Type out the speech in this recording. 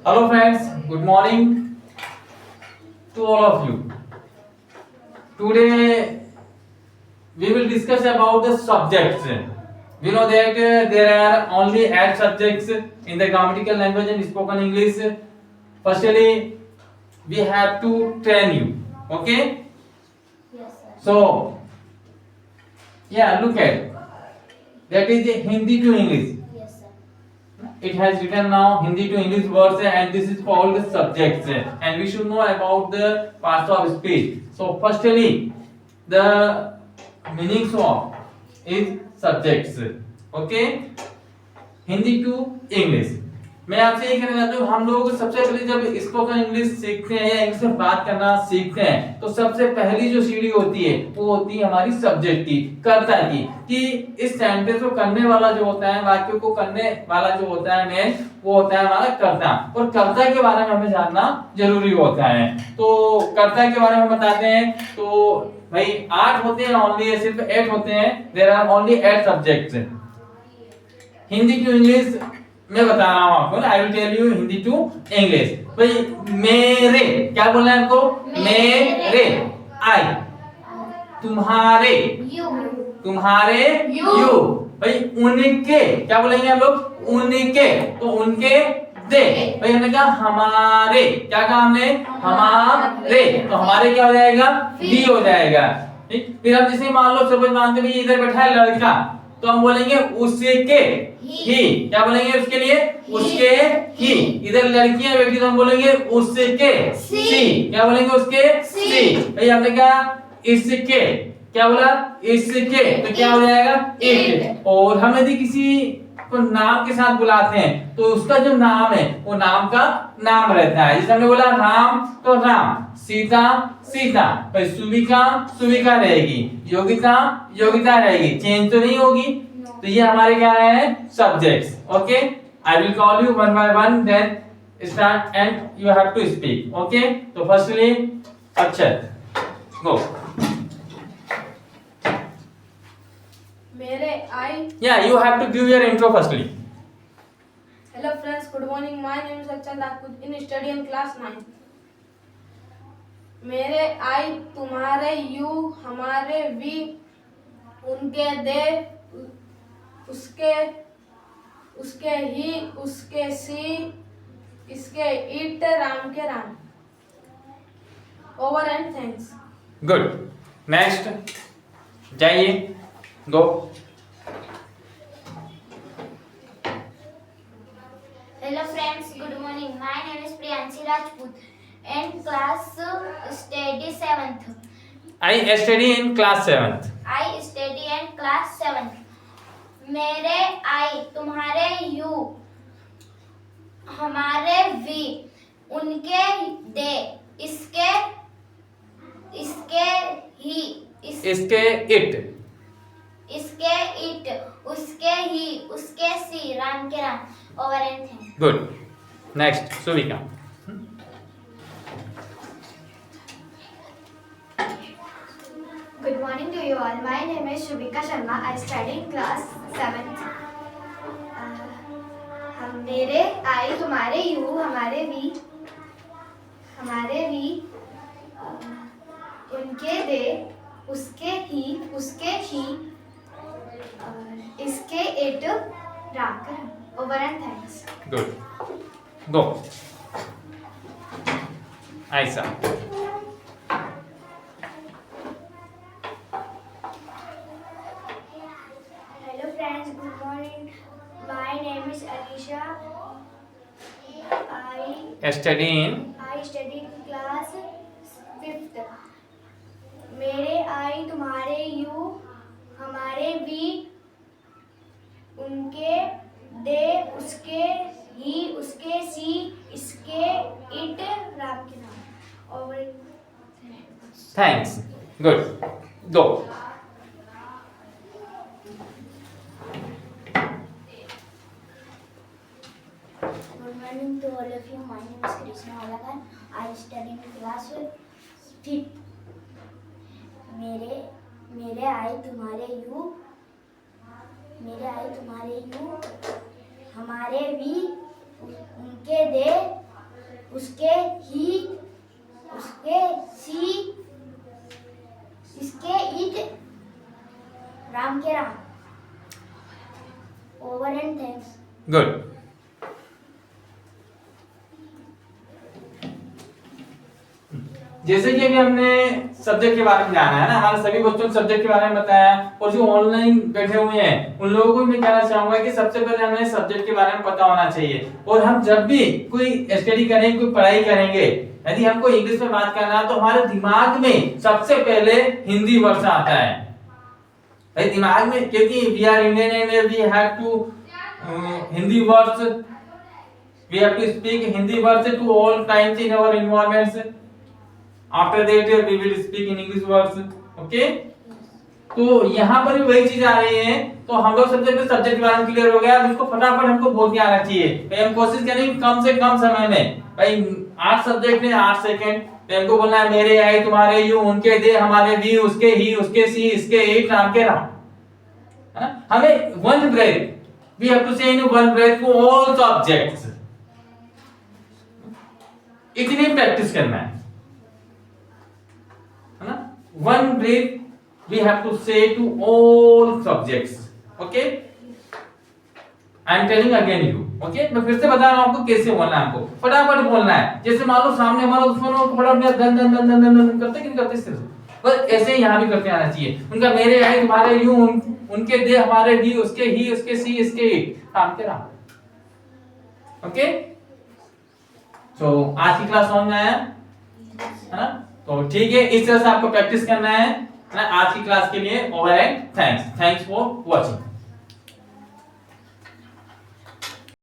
Hello friends, good morning to all of you. Today we will discuss about the subjects. We know that there are only 8 subjects in the grammatical language and spoken English. Firstly, we have to train you. Okay? Yes, sir. So, yeah, look at that is a Hindi to English. Yes, sir. It has written now Hindi to English words and this is called the subjects and we should know about the parts of speech. So firstly the meanings of is subjects. Okay, Hindi to English. मैं आपसे ये कहना चाहता हूँ हम लोग सबसे पहले जब स्पोकन इंग्लिश सीखते हैं या इंग्लिश में बात करना सीखते हैं तो सबसे पहली जो सीढ़ी होती है वो होती है हमारी सब्जेक्ट की, कर्ता की, कि इस सेंटेंस को करने वाला जो होता है, वाक्य को करने वाला जो होता है मेन, वो होता है हमारा कर्ता। और कर्ता के बारे में हमें जानना जरूरी होता है। तो कर्ता के बारे में बताते हैं तो भाई 8 होते हैं, ओनली सिर्फ 8 होते हैं। There are only 8 subjects. Hindi to English मैं बता रहा हूं आपको, I will tell you Hindi to English. भाई मेरे क्या बोलना है आपको? मेरे, आई, तुम्हारे, तुम्हारे, यू। भाई उनके क्या बोलेंगे हम लोग? उनके, तो उनके दे। भाई हमने कहा हमारे, क्या कहा हमने? हमारे, तो हमारे क्या हो जाएगा? वी हो जाएगा। ठीक, फिर हम जैसे मान लो सपोज मानते भाई इधर बैठा है लड़का तो हम बोलेंगे उसके ही। क्या बोलेंगे उसके लिए? उसके ही। इधर लड़कियां बैठी तो हम बोलेंगे उसके सी। क्या बोलेंगे? उसके सी। भाई हमने कहा इसके, क्या बोला? इसके, तो क्या हो जाएगा? इट। और हम यदि किसी को नाम के साथ बुलाते हैं तो उसका जो नाम है वो नाम का नाम रहता है। जैसे हमने बोला राम तो राम, सीता सीता, भाई सुविका सुविका रहेगी, योगिता योगिता रहेगी, चेंज तो नहीं होगी। तो ये हमारे क्या है? Subjects. Okay, I will call you one by one, then start and you have to speak. Okay, तो फर्स्टली अक्षर, गो। मेरे आई। Yeah, you have to give your intro firstly. Hello friends, good morning. My name is Achal Dakut in study in class 9. मेरे आई, तुम्हारे you, हमारे we, उनके दे, उसके उसके ही, उसके सी, इसके इट, राम के Ram. Over and thanks. Good. Next, जाइए, go. Hello friends, good morning. My name is Priyanshi Rajput and class study 7th. I study in class 7th. I study in class 7th. मेरे आई, तुम्हारे you, हमारे we, उनके दे, इसके इसके ही, इसके it, इसके it, उसके ही, उसके सी, राम के Ram. Over and thanks. Good. Next, सुविका. Good morning to you all. My name is Shubhika Sharma. I study in class 7th. मेरे आई, तुम्हारे यू, हमारे वी, उनके दे, उसके ही, उसके शी, इसके इट, राम का Ram. Over and thanks. Good. Go. Aisa. Hello friends, good morning. My name is Alisha. I study in study in class 5th. मेरे आई, तुम्हारे यू, हमारे वी, उनके दे, उसके ही, उसके सी, इसके इट, राम के नाम। Over. thanks. Good. Go. Good morning to all of you. My name is Krishna Olakan. I study in class 5th. मेरे आई, तुम्हारे यू, हमारे वी, उनके दे, उसके ही, उसके सी, इसके इट, राम के Ram. Over and thanks. Good. जैसे कि अभी हमने सब्जेक्ट के बारे में जाना है ना, हमारे सभी बच्चों को सब्जेक्ट के बारे में बताया, और जो ऑनलाइन बैठे हुए हैं उन लोगों को मैं कहना चाहूंगा कि सबसे पहले हमें सब्जेक्ट के बारे में पता होना चाहिए। और हम जब भी कोई स्टडी करेंगे, कोई पढ़ाई करेंगे, यदि हमको इंग्लिश में बात करना है तो हमारे दिमाग में सबसे पहले हिंदी वर्ड आता है भाई दिमाग में, क्योंकि we are Indian and we have to Hindi words, we have to speak Hindi words to all times in our environments. After that we will speak in English words, okay? तो यहाँ पर भी वही चीज आ रही है। तो हम लोग सबसे पहले सब्जेक्ट के बारे में क्लियर हो गया, अब इसको फटाफट हमको बोल के आना चाहिए। भाई हम कोशिश करेंगे कम से कम समय में, भाई 8 सब्जेक्ट में 8 सेकंड, तो हमको बोलना है मेरे आई, तुम्हारे यू, उनके दे, हमारे वी, उसके ही, उसके सी, इसके इट, राम के राम, है ना? हमें one breath, we have to say in one breath to all subjects. इतनी प्रैक्टिस करना है ना? One breath we have to say to all subjects, okay? I am telling again you, okay? मैं फिर से बता रहा हूँ आपको कैसे बोलना है, आपको फटाफट बोलना है। जैसे मान लो सामने हमारा दुश्मन हो, फटाफट दन दन दन दन दन करते कि नहीं करते, इस तरह से बस ऐसे ही यहाँ भी करते आना चाहिए। उनका मेरे आई, तुम्हारे यू, उनके दे, हमारे वी, उसके ही, उसके सी, इसके इट, राम के राम, ओके? तो आज की क्लास समझ में आया है ना? तो ठीक है, इस तरह से आपको प्रैक्टिस करना है ना। आज की क्लास के लिए over and thanks for watching.